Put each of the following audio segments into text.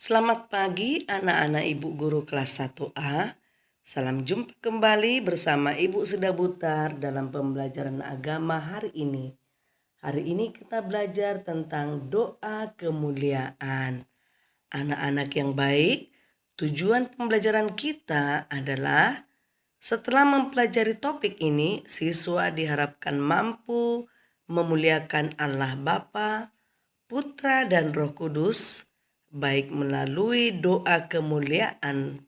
Selamat pagi anak-anak Ibu Guru kelas 1A. Salam jumpa kembali bersama Ibu Seda Butar dalam pembelajaran agama hari ini. Hari ini kita belajar tentang doa kemuliaan. Anak-anak yang baik, tujuan pembelajaran kita adalah setelah mempelajari topik ini, siswa diharapkan mampu memuliakan Allah Bapa, Putra dan Roh Kudus, baik melalui doa kemuliaan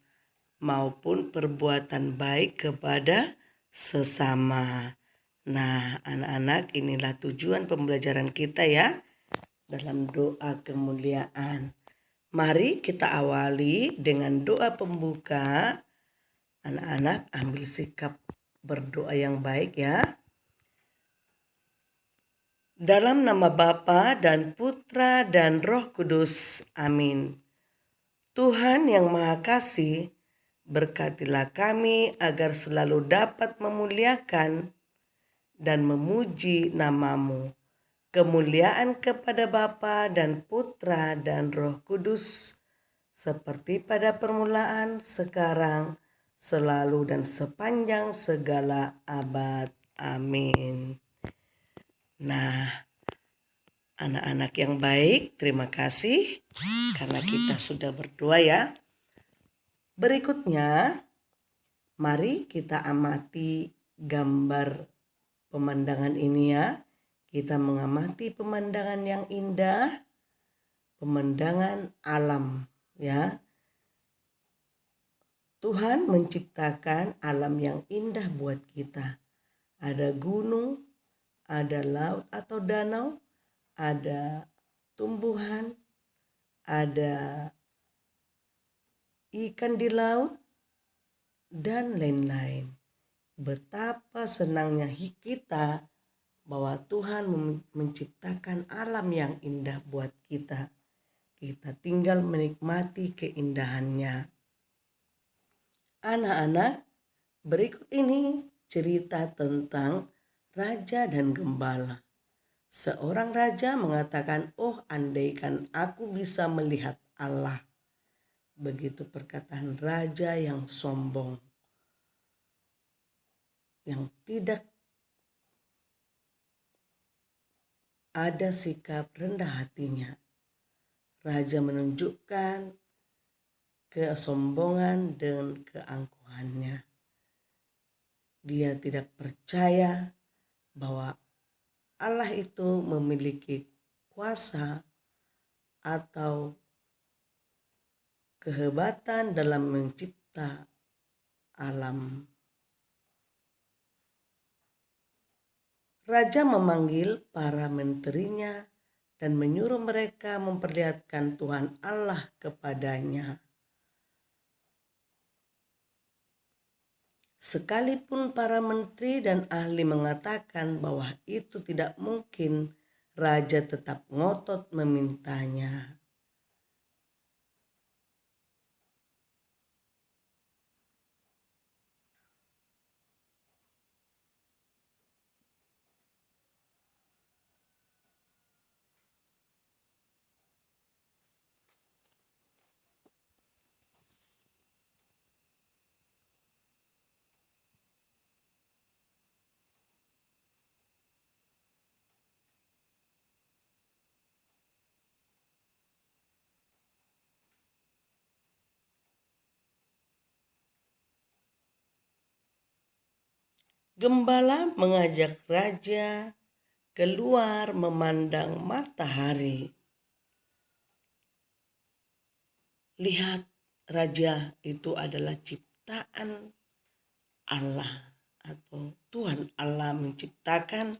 maupun perbuatan baik kepada sesama. Nah, anak-anak, inilah tujuan pembelajaran kita ya dalam doa kemuliaan. Mari kita awali dengan doa pembuka. Anak-anak ambil sikap berdoa yang baik ya. Dalam nama Bapa dan Putra dan Roh Kudus. Amin. Tuhan yang Maha Kasih, berkatilah kami agar selalu dapat memuliakan dan memuji nama-Mu. Kemuliaan kepada Bapa dan Putra dan Roh Kudus, seperti pada permulaan, sekarang, selalu dan sepanjang segala abad. Amin. Nah, anak-anak yang baik, terima kasih karena kita sudah berdoa ya. Berikutnya, mari kita amati gambar pemandangan ini ya. Kita mengamati pemandangan yang indah, pemandangan alam ya. Tuhan menciptakan alam yang indah buat kita. Ada gunung, ada laut atau danau, ada tumbuhan, ada ikan di laut, dan lain-lain. Betapa senangnya kita bahwa Tuhan menciptakan alam yang indah buat kita. Kita tinggal menikmati keindahannya. Anak-anak, berikut ini cerita tentang raja dan gembala. Seorang raja mengatakan, "Oh, andaikan aku bisa melihat Allah." Begitu perkataan raja yang sombong, yang tidak ada sikap rendah hatinya. Raja menunjukkan kesombongan dan keangkuhannya. Dia tidak percaya bahwa Allah itu memiliki kuasa atau kehebatan dalam mencipta alam. Raja memanggil para menterinya dan menyuruh mereka memperlihatkan Tuhan Allah kepadanya. Sekalipun para menteri dan ahli mengatakan bahwa itu tidak mungkin, raja tetap ngotot memintanya. Gembala mengajak raja keluar memandang matahari. Lihat, raja itu adalah ciptaan Allah atau Tuhan Allah menciptakan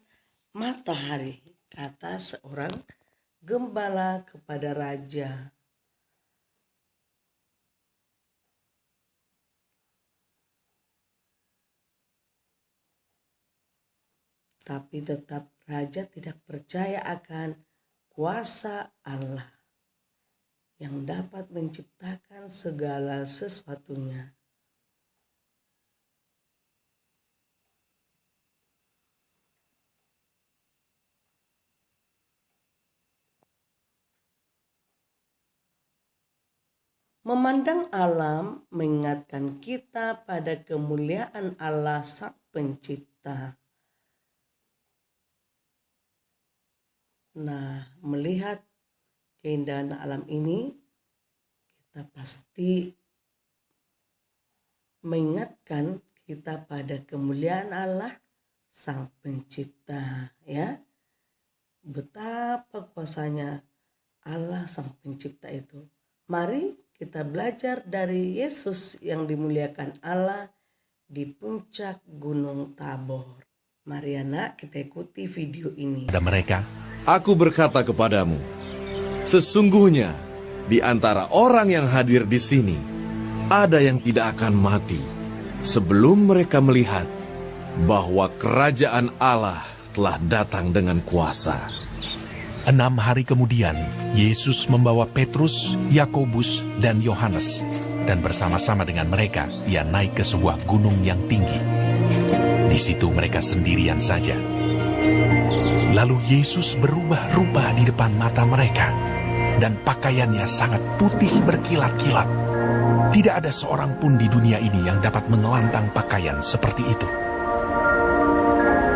matahari, kata seorang gembala kepada raja. Tapi tetap raja tidak percaya akan kuasa Allah yang dapat menciptakan segala sesuatunya. Memandang alam mengingatkan kita pada kemuliaan Allah Sang Pencipta. Nah, melihat keindahan alam ini, kita pasti mengingatkan kita pada kemuliaan Allah Sang Pencipta, ya. Betapa kuasanya Allah Sang Pencipta itu. Mari kita belajar dari Yesus yang dimuliakan Allah di puncak Gunung Tabor. Mari anak, kita ikuti video ini. Pada mereka, Aku berkata kepadamu, sesungguhnya di antara orang yang hadir di sini, ada yang tidak akan mati sebelum mereka melihat bahwa kerajaan Allah telah datang dengan kuasa. 6 hari kemudian, Yesus membawa Petrus, Yakobus, dan Yohanes, dan bersama-sama dengan mereka, ia naik ke sebuah gunung yang tinggi. Di situ mereka sendirian saja. Lalu Yesus berubah rupa di depan mata mereka, dan pakaiannya sangat putih berkilat-kilat. Tidak ada seorang pun di dunia ini yang dapat menelantang pakaian seperti itu.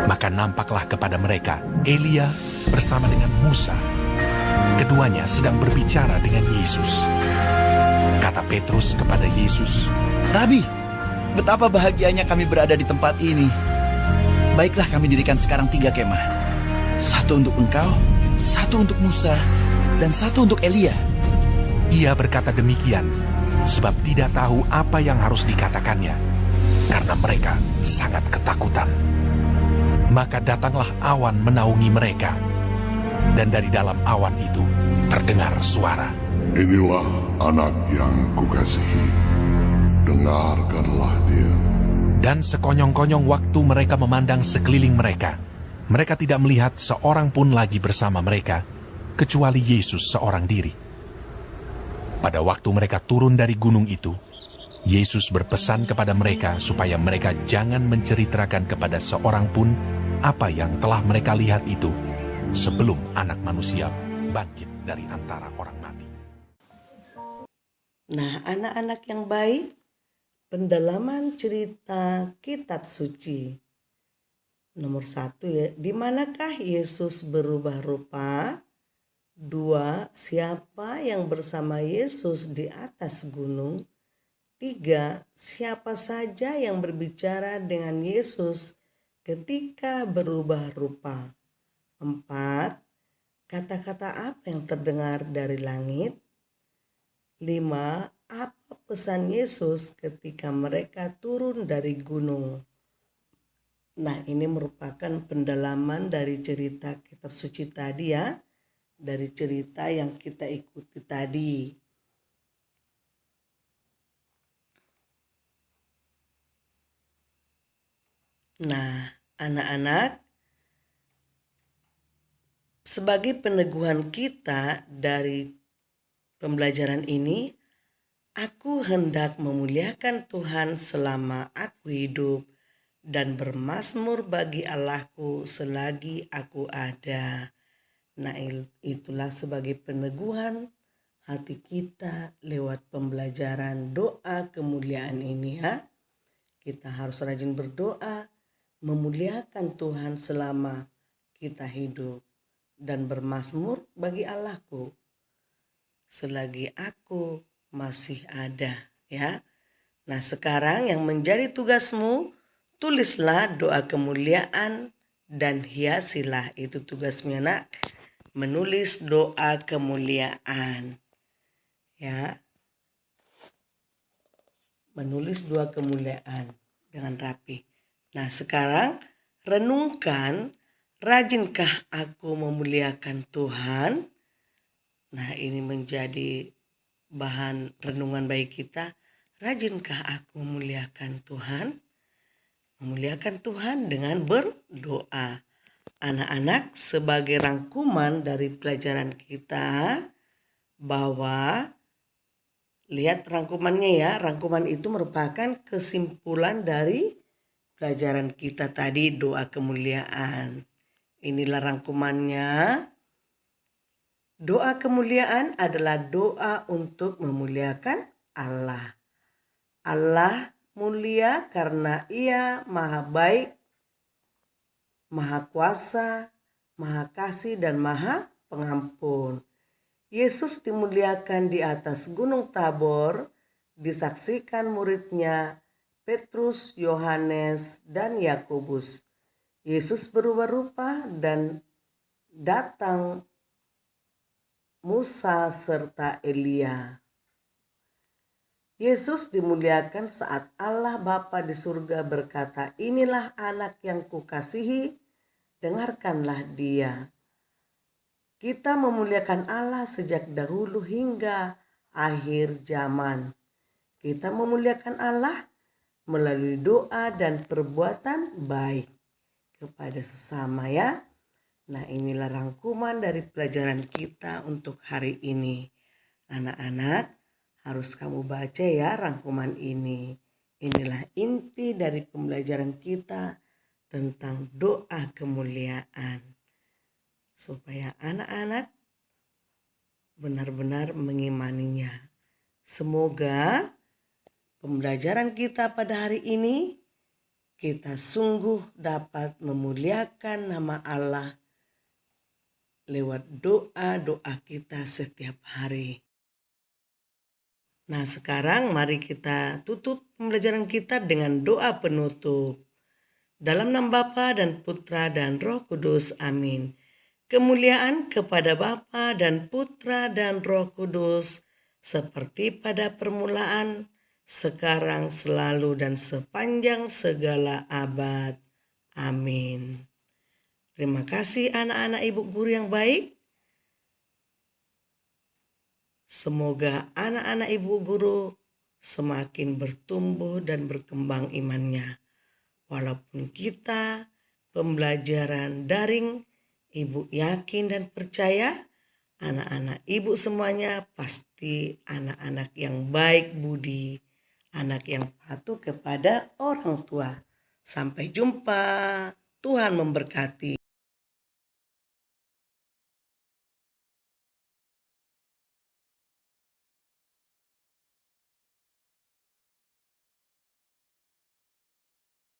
Maka nampaklah kepada mereka Elia bersama dengan Musa. Keduanya sedang berbicara dengan Yesus. Kata Petrus kepada Yesus, Rabi, betapa bahagianya kami berada di tempat ini. Baiklah, kami dirikan sekarang 3 kemah. 1 untuk engkau, 1 untuk Musa, dan 1 untuk Elia. ia berkata demikian, sebab tidak tahu apa yang harus dikatakannya, karena mereka sangat ketakutan. Maka datanglah awan menaungi mereka, dan dari dalam awan itu terdengar suara. Inilah anak yang kukasihi, dengarkanlah dia. Dan sekonyong-konyong waktu mereka memandang sekeliling mereka, mereka tidak melihat seorang pun lagi bersama mereka, kecuali Yesus seorang diri. Pada waktu mereka turun dari gunung itu, Yesus berpesan kepada mereka supaya mereka jangan menceritakan kepada seorang pun apa yang telah mereka lihat itu, sebelum Anak Manusia bangkit dari antara orang mati. Nah, anak-anak yang baik, pendalaman cerita kitab suci. Nomor 1 ya, di manakah Yesus berubah rupa? 2, siapa yang bersama Yesus di atas gunung? 3, siapa saja yang berbicara dengan Yesus ketika berubah rupa? 4, kata-kata apa yang terdengar dari langit? 5, apa pesan Yesus ketika mereka turun dari gunung? Nah, ini merupakan pendalaman dari cerita kitab suci tadi ya, dari cerita yang kita ikuti tadi. Nah, anak-anak, sebagai peneguhan kita dari pembelajaran ini, aku hendak memuliakan Tuhan selama aku hidup dan bermazmur bagi Allahku selagi aku ada. Nah, itulah sebagai peneguhan hati kita lewat pembelajaran doa kemuliaan ini ya. Kita harus rajin berdoa, memuliakan Tuhan selama kita hidup dan bermazmur bagi Allahku selagi aku masih ada ya. Nah, sekarang yang menjadi tugasmu, tulislah doa kemuliaan dan hiasilah, itu tugasmu anak, menulis doa kemuliaan ya, menulis doa kemuliaan dengan rapi. Nah, sekarang renungkan, rajinkah aku memuliakan Tuhan? Nah, ini menjadi bahan renungan bagi kita. Rajinkah aku memuliakan Tuhan? Memuliakan Tuhan dengan berdoa. Anak-anak, sebagai rangkuman dari pelajaran kita, bahwa lihat rangkumannya ya, rangkuman itu merupakan kesimpulan dari pelajaran kita tadi, doa kemuliaan. Inilah rangkumannya. Doa kemuliaan adalah doa untuk memuliakan Allah. Allah mulia karena Ia maha baik, maha kuasa, maha kasih, dan maha pengampun. Yesus dimuliakan di atas Gunung Tabor, disaksikan muridnya Petrus, Yohanes, dan Yakobus. Yesus berubah rupa dan datang Musa serta Elia. Yesus dimuliakan saat Allah Bapa di surga berkata, "Inilah anak yang kukasihi, dengarkanlah dia." Kita memuliakan Allah sejak dahulu hingga akhir zaman. Kita memuliakan Allah melalui doa dan perbuatan baik kepada sesama ya. Nah, inilah rangkuman dari pelajaran kita untuk hari ini. Anak-anak, harus kamu baca ya rangkuman ini. Inilah inti dari pembelajaran kita tentang doa kemuliaan. Supaya anak-anak benar-benar mengimaninya. Semoga pembelajaran kita pada hari ini kita sungguh dapat memuliakan nama Allah lewat doa-doa kita setiap hari. Nah, sekarang mari kita tutup pembelajaran kita dengan doa penutup. Dalam nama Bapa dan Putra dan Roh Kudus, amin. Kemuliaan kepada Bapa dan Putra dan Roh Kudus, seperti pada permulaan, sekarang, selalu, dan sepanjang segala abad. Amin. Terima kasih anak-anak ibu guru yang baik. Semoga anak-anak ibu guru semakin bertumbuh dan berkembang imannya. Walaupun kita pembelajaran daring, Ibu yakin dan percaya anak-anak ibu semuanya pasti anak-anak yang baik budi, anak yang patuh kepada orang tua. Sampai jumpa, Tuhan memberkati.